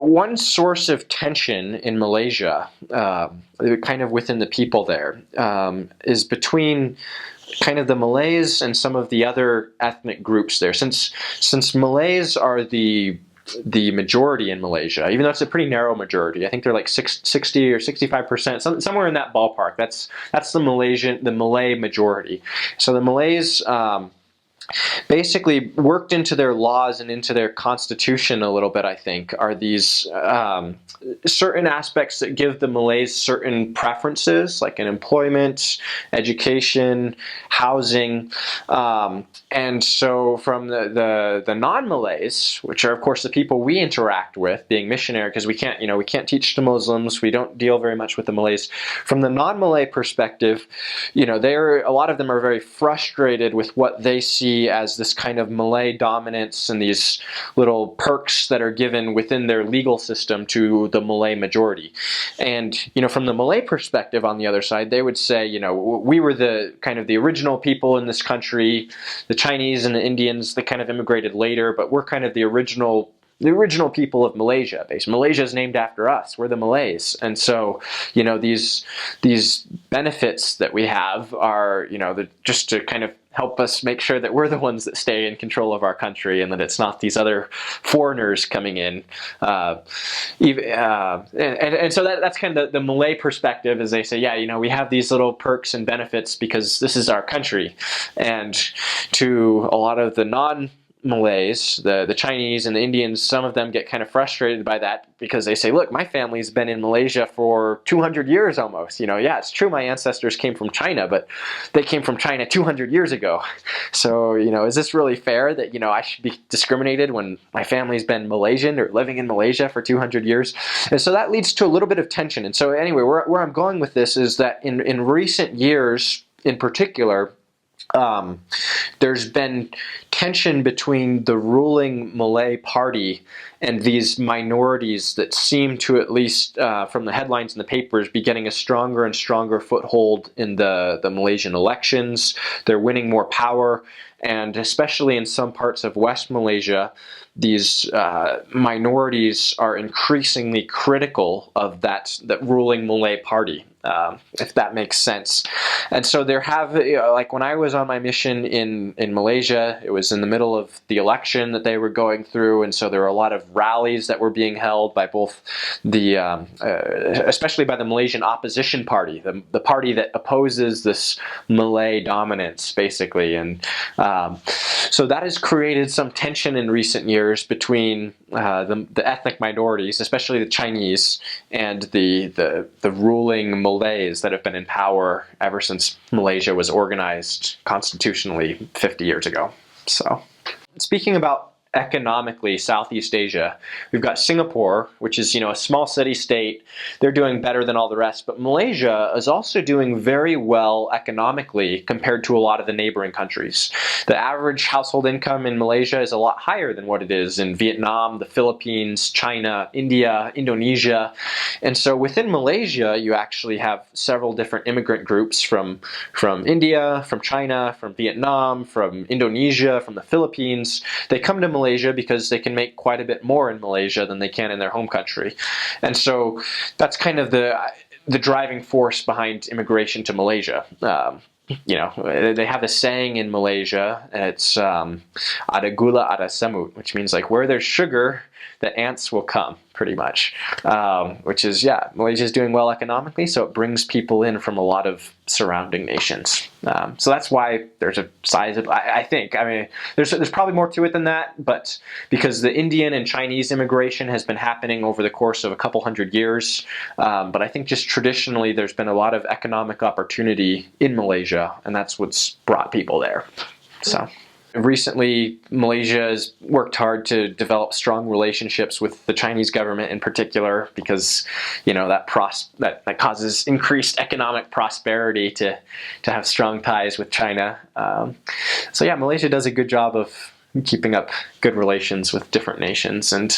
one source of tension in Malaysia, kind of within the people there, is between kind of the Malays and some of the other ethnic groups there. Since Malays are the majority in Malaysia, even though it's a pretty narrow majority. I think they're like 60 or 65%, somewhere in that ballpark. That's the Malay majority. So the Malays basically worked into their laws and into their constitution a little bit, I think, are these certain aspects that give the Malays certain preferences, like in employment, education, housing. And so from the non-Malays, which are of course the people we interact with, being missionary, because we can't teach to Muslims, we don't deal very much with the Malays. From the non-Malay perspective, a lot of them are very frustrated with what they see as this kind of Malay dominance and these little perks that are given within their legal system to the Malay majority. And from the Malay perspective, on the other side, they would say, we were the kind of the original people in this country. The Chinese and the Indians, they kind of immigrated later, but we're kind of the original people of Malaysia. Malaysia is named after us. We're the Malays. And so, these benefits that we have are, just to kind of help us make sure that we're the ones that stay in control of our country and that it's not these other foreigners coming in. And so that's kind of the Malay perspective, is they say, we have these little perks and benefits because this is our country. And to a lot of the Malays, the Chinese and the Indians, some of them get kind of frustrated by that because they say, look, my family's been in Malaysia for 200 years almost. It's true my ancestors came from China, but they came from China 200 years ago. So, is this really fair that, I should be discriminated when my family's been Malaysian or living in Malaysia for 200 years? And so that leads to a little bit of tension. And so anyway, where I'm going with this is that in recent years in particular, there's been tension between the ruling Malay party and these minorities that seem to, at least from the headlines in the papers, be getting a stronger and stronger foothold in the Malaysian elections. They're winning more power, and especially in some parts of West Malaysia, these minorities are increasingly critical of that ruling Malay party, if that makes sense. And so there have, like when I was on my mission in Malaysia, it was in the middle of the election that they were going through, and so there were a lot of rallies that were being held by both especially by the Malaysian opposition party, the party that opposes this Malay dominance, basically. And so that has created some tension in recent years between the ethnic minorities, especially the Chinese, and the ruling Malays that have been in power ever since Malaysia was organized constitutionally 50 years ago. So, speaking about economically Southeast Asia, we've got Singapore, which is a small city state. They're doing better than all the rest, but Malaysia is also doing very well economically compared to a lot of the neighboring countries. The average household income in Malaysia is a lot higher than what it is in Vietnam, the Philippines, China, India, Indonesia. And so within Malaysia, you actually have several different immigrant groups from India, from China, from Vietnam, from Indonesia, from the Philippines. They come to Malaysia because they can make quite a bit more in Malaysia than they can in their home country. And so that's kind of the driving force behind immigration to Malaysia. They have a saying in Malaysia, and it's ada gula ada semut, which means like where there's sugar, the ants will come, pretty much. Which is, Malaysia's doing well economically, so it brings people in from a lot of surrounding nations. So that's why there's a size of, I think, there's probably more to it than that, but because the Indian and Chinese immigration has been happening over the course of a couple hundred years, but I think just traditionally there's been a lot of economic opportunity in Malaysia, and that's what's brought people there. So. Recently, Malaysia has worked hard to develop strong relationships with the Chinese government in particular, because that causes increased economic prosperity to have strong ties with China. Malaysia does a good job of keeping up good relations with different nations. And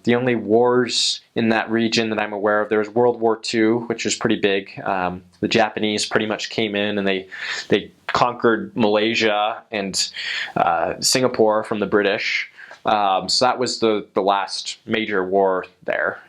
the only wars in that region that I'm aware of, there was World War II, which was pretty big. The Japanese pretty much came in and they conquered Malaysia and Singapore from the British. So that was the last major war there.